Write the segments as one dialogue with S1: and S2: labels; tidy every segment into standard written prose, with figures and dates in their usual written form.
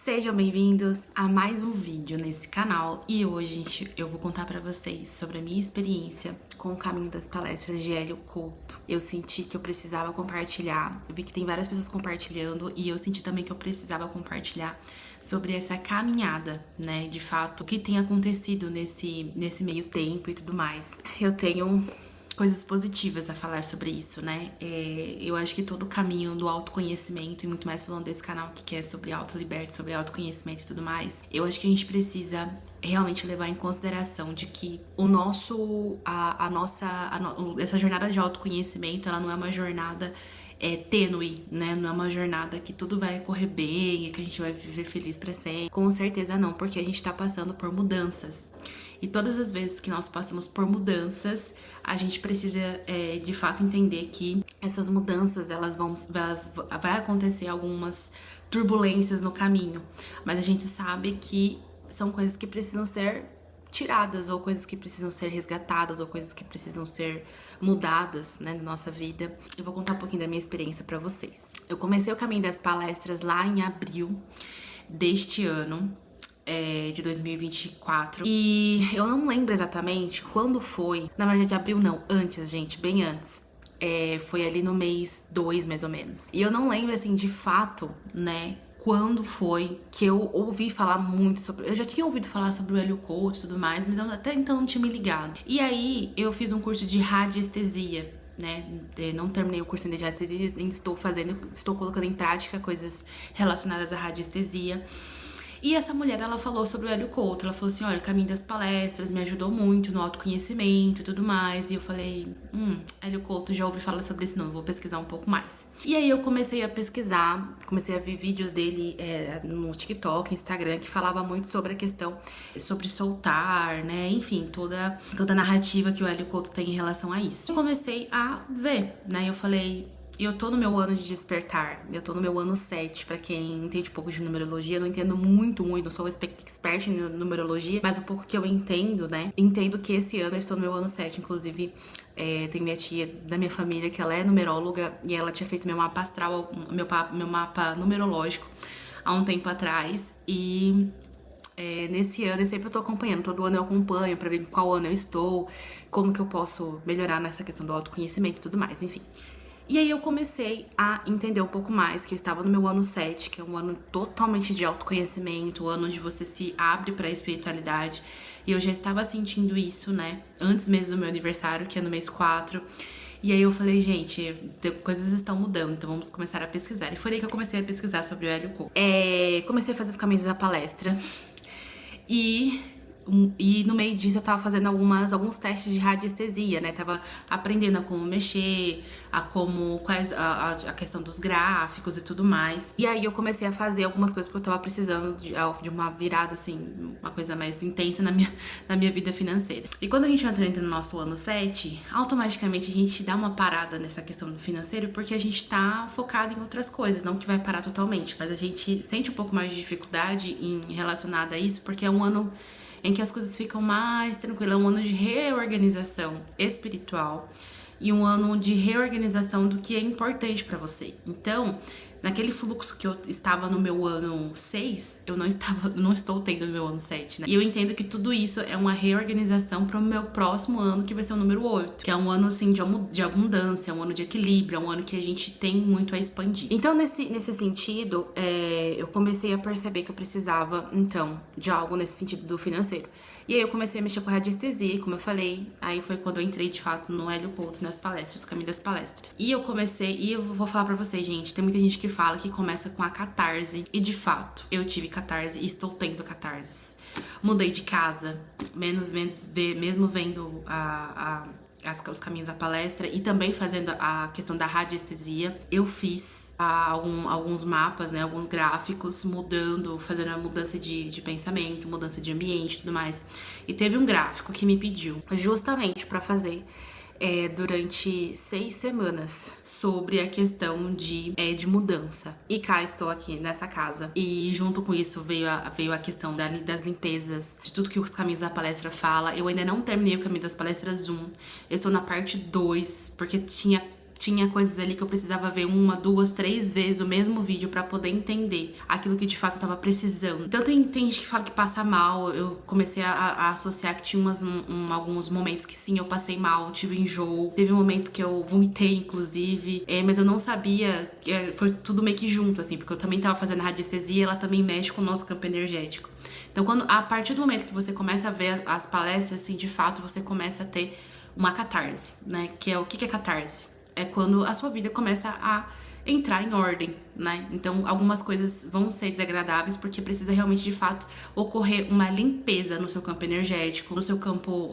S1: Sejam bem-vindos a mais um vídeo nesse canal e hoje, gente, eu vou contar pra vocês sobre a minha experiência com o caminho das palestras de Hélio Couto. Eu senti que eu precisava compartilhar, eu vi que tem várias pessoas compartilhando e eu senti também que eu precisava compartilhar sobre essa caminhada, né, de fato, o que tem acontecido nesse meio tempo e tudo mais. Eu tenho coisas positivas a falar sobre isso, né? Eu acho que todo o caminho do autoconhecimento, e muito mais falando desse canal que é sobre autoliberte, sobre autoconhecimento e tudo mais, eu acho que a gente precisa realmente levar em consideração de que essa jornada de autoconhecimento, ela não é uma jornada tênue, né? Não é uma jornada que tudo vai correr bem e que a gente vai viver feliz pra sempre. Com certeza não, porque a gente tá passando por mudanças. E todas as vezes que nós passamos por mudanças, a gente precisa de fato entender que essas mudanças, vai acontecer algumas turbulências no caminho, mas a gente sabe que são coisas que precisam ser tiradas, ou coisas que precisam ser resgatadas, ou coisas que precisam ser mudadas, né, na nossa vida. Eu vou contar um pouquinho da minha experiência pra vocês. Eu comecei o caminho das palestras lá em abril deste ano, de 2024. E eu não lembro exatamente quando foi. Na verdade, abril não, antes, gente, bem antes. Foi ali no mês 2, mais ou menos. E eu não lembro, assim, de fato, né, quando foi que eu ouvi falar muito sobre... Eu já tinha ouvido falar sobre o Hélio Couto e tudo mais, mas eu até então não tinha me ligado. E aí, eu fiz um curso de radiestesia, né? Não terminei o curso ainda de radiestesia, ainda estou colocando em prática coisas relacionadas à radiestesia. E essa mulher, ela falou sobre o Hélio Couto. Ela falou assim, olha, o caminho das palestras me ajudou muito no autoconhecimento e tudo mais. E eu falei, Hélio Couto, já ouvi falar sobre esse nome, vou pesquisar um pouco mais. E aí eu comecei a pesquisar, comecei a ver vídeos dele no TikTok, Instagram, que falava muito sobre a questão, sobre soltar, né? Enfim, toda a narrativa que o Hélio Couto tem em relação a isso. Eu comecei a ver, né? Eu falei... Eu tô no meu ano de despertar, eu tô no meu ano 7, pra quem entende um pouco de numerologia. Eu não entendo muito, não sou expert em numerologia, mas o pouco que eu entendo, né, entendo que esse ano eu estou no meu ano 7, inclusive tem minha tia da minha família que ela é numeróloga e ela tinha feito meu mapa astral, meu mapa numerológico há um tempo atrás e... nesse ano eu sempre tô acompanhando, todo ano eu acompanho pra ver qual ano eu estou, como que eu posso melhorar nessa questão do autoconhecimento e tudo mais, enfim. E aí eu comecei a entender um pouco mais que eu estava no meu ano 7, que é um ano totalmente de autoconhecimento, o ano onde você se abre pra espiritualidade. E eu já estava sentindo isso, né, antes mesmo do meu aniversário, que é no mês 4. E aí eu falei, gente, coisas estão mudando, então vamos começar a pesquisar. E foi aí que eu comecei a pesquisar sobre o Hélio Couto. Comecei a fazer os caminhos da palestra. E no meio disso eu tava fazendo alguns testes de radiestesia, né? Tava aprendendo a como mexer, a questão dos gráficos e tudo mais. E aí eu comecei a fazer algumas coisas porque eu tava precisando de uma virada, assim, uma coisa mais intensa na minha vida financeira. E quando a gente entra no nosso ano 7, automaticamente a gente dá uma parada nessa questão do financeiro porque a gente tá focado em outras coisas, não que vai parar totalmente, mas a gente sente um pouco mais de dificuldade em relacionada a isso porque é um ano em que as coisas ficam mais tranquilas, é um ano de reorganização espiritual e um ano de reorganização do que é importante pra você. Então, naquele fluxo que eu estava no meu ano 6, eu não estou tendo no meu ano 7, né? E eu entendo que tudo isso é uma reorganização para o meu próximo ano, que vai ser o número 8, que é um ano, assim, de abundância, é um ano de equilíbrio, é um ano que a gente tem muito a expandir. Então, nesse sentido, eu comecei a perceber que eu precisava, então, de algo nesse sentido do financeiro. E aí eu comecei a mexer com radiestesia, como eu falei, aí foi quando eu entrei, de fato, no Hélio Couto, nas palestras, caminho das palestras. E eu vou falar pra vocês, gente, tem muita gente que fala que começa com a catarse, e de fato, eu tive catarse e estou tendo catarses. Mudei de casa, mesmo vendo os caminhos da palestra e também fazendo a questão da radiestesia, eu fiz alguns mapas, né, alguns gráficos, fazendo a mudança de pensamento, mudança de ambiente e tudo mais. E teve um gráfico que me pediu justamente pra fazer durante 6 semanas sobre a questão de mudança. E cá estou aqui nessa casa. E junto com isso veio a questão das limpezas, de tudo que os caminhos da palestra fala. Eu ainda não terminei o caminho das palestras 1. Eu estou na parte 2, porque tinha tinha coisas ali que eu precisava ver 1, 2, 3 vezes o mesmo vídeo pra poder entender aquilo que de fato eu tava precisando. Então tem gente que fala que passa mal. Eu comecei a associar que tinha alguns momentos que sim, eu passei mal, tive enjoo. Teve momentos que eu vomitei, inclusive. Mas eu não sabia, foi tudo meio que junto, assim, porque eu também tava fazendo radiestesia e ela também mexe com o nosso campo energético. Então, a partir do momento que você começa a ver as palestras, assim, de fato, você começa a ter uma catarse, né? Que é o que é catarse? É quando a sua vida começa a entrar em ordem, né? Então, algumas coisas vão ser desagradáveis porque precisa realmente, de fato, ocorrer uma limpeza no seu campo energético, no seu campo,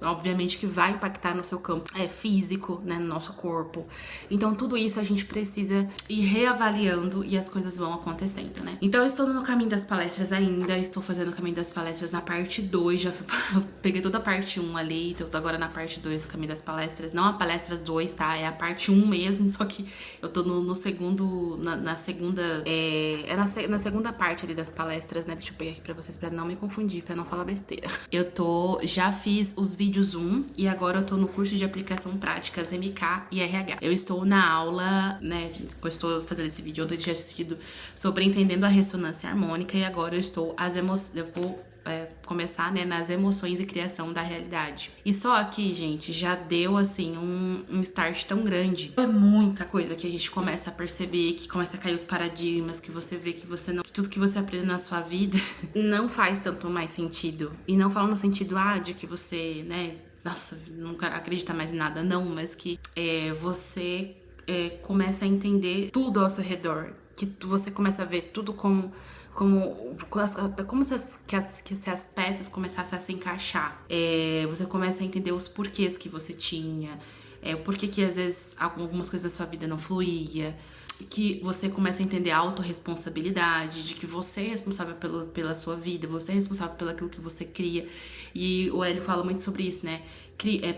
S1: obviamente que vai impactar no seu campo físico, né? No nosso corpo. Então, tudo isso a gente precisa ir reavaliando e as coisas vão acontecendo, né? Então, eu estou no caminho das palestras ainda, estou fazendo o caminho das palestras na parte 2, já peguei toda a parte 1 ali, então eu tô agora na parte 2 do caminho das palestras, não a palestras 2, tá? É a parte 1 mesmo, só que eu tô no segundo, na segunda, na segunda parte ali das palestras, né? Deixa eu pegar aqui pra vocês, pra não me confundir, pra não falar besteira. Já fiz os vídeos 1 e agora eu tô no curso de aplicação práticas MK e RH. Eu estou na aula, né? Eu estou fazendo esse vídeo ontem, eu tinha assistido sobre entendendo a ressonância harmônica e agora eu vou começar, né, nas emoções e criação da realidade. E só aqui, gente, já deu, assim, um start tão grande. É muita coisa que a gente começa a perceber, que começa a cair os paradigmas, que você vê que que tudo que você aprende na sua vida não faz tanto mais sentido. E não falo no sentido, de que você, né, nossa, nunca acredita mais em nada, não, mas que você começa a entender tudo ao seu redor, que você começa a ver tudo como se as peças começassem a se encaixar. Você começa a entender os porquês que você tinha, o porquê que às vezes algumas coisas da sua vida não fluía, que você começa a entender a autorresponsabilidade, de que você é responsável pela sua vida, você é responsável pelo aquilo que você cria. E o Hélio fala muito sobre isso, né?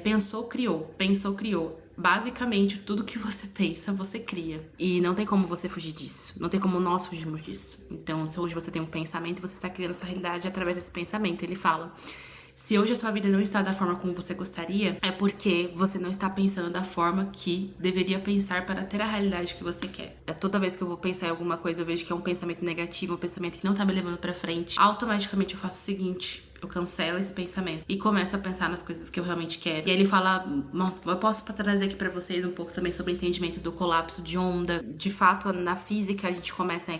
S1: Pensou, criou. Pensou, criou. Basicamente, tudo que você pensa, você cria. E não tem como você fugir disso. Não tem como nós fugirmos disso. Então, se hoje você tem um pensamento, você está criando sua realidade através desse pensamento. Ele fala: se hoje a sua vida não está da forma como você gostaria, é porque você não está pensando da forma que deveria pensar para ter a realidade que você quer. Toda vez que eu vou pensar em alguma coisa, eu vejo que é um pensamento negativo, um pensamento que não tá me levando pra frente, automaticamente eu faço o seguinte: eu cancelo esse pensamento e começo a pensar nas coisas que eu realmente quero. E aí ele fala, eu posso trazer aqui pra vocês um pouco também sobre o entendimento do colapso de onda. De fato, na física a gente começa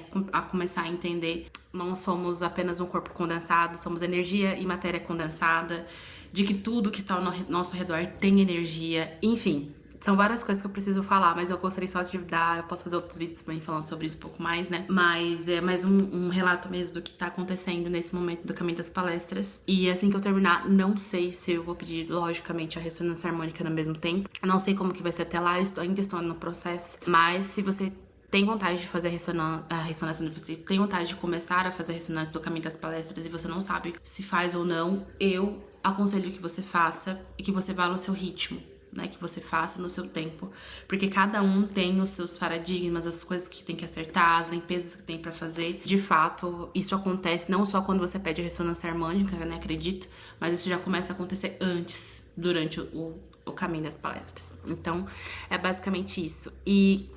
S1: a entender, não somos apenas um corpo condensado, somos energia e matéria condensada, de que tudo que está ao nosso redor tem energia, enfim. São várias coisas que eu preciso falar, mas eu gostaria só de dar... Eu posso fazer outros vídeos também falando sobre isso um pouco mais, né? Mas é mais um relato mesmo do que tá acontecendo nesse momento do caminho das palestras. E assim que eu terminar, não sei se eu vou pedir, logicamente, a ressonância harmônica no mesmo tempo. Não sei como que vai ser até lá, ainda estou no processo. Mas se você tem vontade de fazer a ressonância, você tem vontade de começar a fazer a ressonância do caminho das palestras e você não sabe se faz ou não, eu aconselho que você faça e que você vá no seu ritmo. Né, que você faça no seu tempo, porque cada um tem os seus paradigmas, as coisas que tem que acertar, as limpezas que tem pra fazer. De fato, isso acontece não só quando você pede a ressonância harmônica, né, acredito, mas isso já começa a acontecer antes, durante o caminho das palestras. Então, é basicamente isso. E,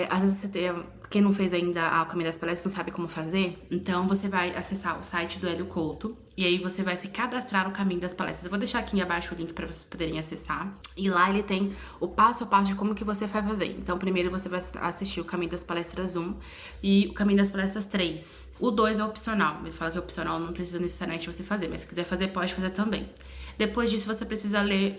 S1: às vezes você tem... Quem não fez ainda o caminho das palestras não sabe como fazer, então você vai acessar o site do Hélio Couto e aí você vai se cadastrar no caminho das palestras. Eu vou deixar aqui abaixo o link para vocês poderem acessar. E lá ele tem o passo a passo de como que você vai fazer. Então primeiro você vai assistir o caminho das palestras 1 e o caminho das palestras 3. O 2 é opcional. Ele fala que é opcional, não precisa necessariamente você fazer, mas se quiser fazer, pode fazer também. Depois disso, você precisa ler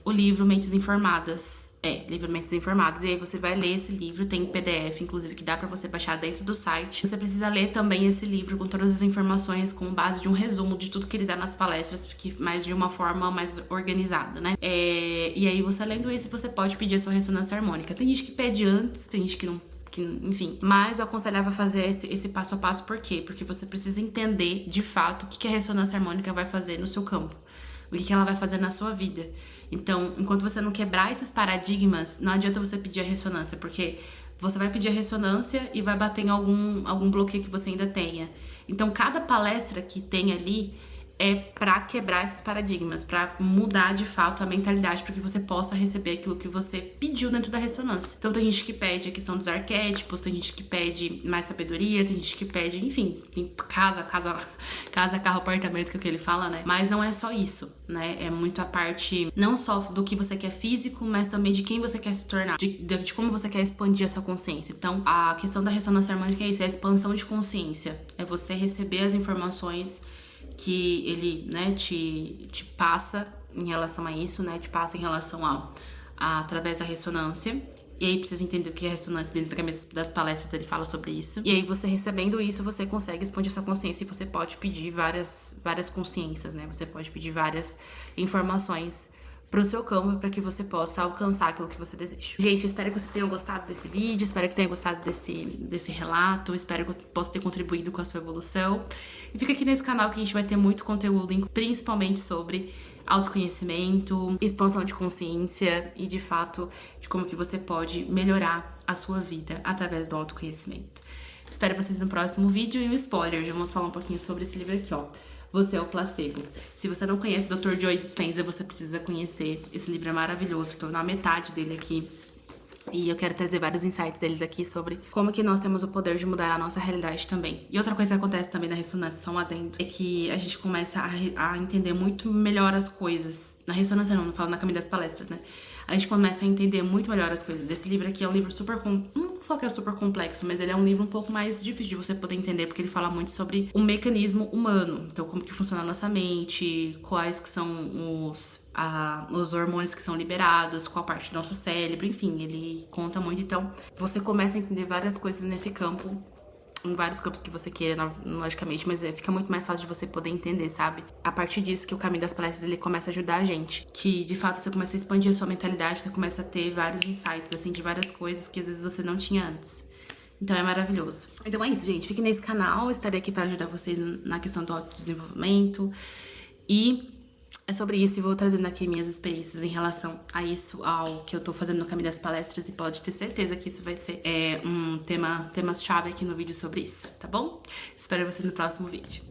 S1: o livro Mentes Informadas. Livro Mentes Informadas. E aí você vai ler esse livro, tem PDF, inclusive, que dá pra você baixar dentro do site. Você precisa ler também esse livro com todas as informações, com base de um resumo de tudo que ele dá nas palestras, mas de uma forma mais organizada, né? E aí, você lendo isso, você pode pedir a sua ressonância harmônica. Tem gente que pede antes, tem gente que não... enfim, mas eu aconselhava fazer esse passo a passo. Por quê? Porque você precisa entender de fato o que a ressonância harmônica vai fazer no seu campo, o que ela vai fazer na sua vida. Então, enquanto você não quebrar esses paradigmas, não adianta você pedir a ressonância, porque você vai pedir a ressonância e vai bater em algum bloqueio que você ainda tenha. Então, cada palestra que tem ali é pra quebrar esses paradigmas, pra mudar de fato a mentalidade, para que você possa receber aquilo que você pediu dentro da ressonância. Então tem gente que pede a questão dos arquétipos, tem gente que pede mais sabedoria, tem gente que pede, enfim, tem casa, carro, apartamento, que é o que ele fala, né? Mas não é só isso, né? É muito a parte não só do que você quer físico, mas também de quem você quer se tornar, de como você quer expandir a sua consciência. Então, a questão da ressonância harmônica é isso, é a expansão de consciência, é você receber as informações que ele, né, te passa em relação a isso, né, te passa em relação através da ressonância. E aí precisa entender o que é ressonância. Dentro das palestras ele fala sobre isso. E aí você recebendo isso, você consegue expandir sua consciência e você pode pedir várias consciências, né? Você pode pedir várias informações pro seu campo para que você possa alcançar aquilo que você deseja. Gente, eu espero que vocês tenham gostado desse vídeo, espero que tenham gostado desse relato, espero que eu possa ter contribuído com a sua evolução. E fica aqui nesse canal que a gente vai ter muito conteúdo, principalmente sobre autoconhecimento, expansão de consciência e, de fato, de como que você pode melhorar a sua vida através do autoconhecimento. Espero vocês no próximo vídeo. E um spoiler, já vamos falar um pouquinho sobre esse livro aqui, ó. Você é o Placebo. Se você não conhece o Dr. Joe Dispenza, você precisa conhecer. Esse livro é maravilhoso, estou na metade dele aqui. E eu quero trazer vários insights deles aqui sobre como que nós temos o poder de mudar a nossa realidade também. E outra coisa que acontece também na ressonância, só um adendo, é que a gente começa a entender muito melhor as coisas. Na ressonância não falo na caminho das palestras, né? A gente começa a entender muito melhor as coisas. Esse livro aqui é um livro super... Não vou falar que é super complexo, mas ele é um livro um pouco mais difícil de você poder entender, porque ele fala muito sobre o mecanismo humano. Então, como que funciona a nossa mente, quais que são os hormônios que são liberados, qual parte do nosso cérebro, enfim, ele conta muito. Então, você começa a entender várias coisas nesse campo, em vários campos que você queira, logicamente, mas fica muito mais fácil de você poder entender, sabe? A partir disso que o caminho das palestras, ele começa a ajudar a gente. Que, de fato, você começa a expandir a sua mentalidade, você começa a ter vários insights, assim, de várias coisas que às vezes você não tinha antes. Então é maravilhoso. Então é isso, gente. Fiquem nesse canal, estarei aqui pra ajudar vocês na questão do autodesenvolvimento. E é sobre isso, e vou trazendo aqui minhas experiências em relação a isso, ao que eu tô fazendo no caminho das palestras, e pode ter certeza que isso vai ser um tema-chave aqui no vídeo sobre isso, tá bom? Espero você no próximo vídeo.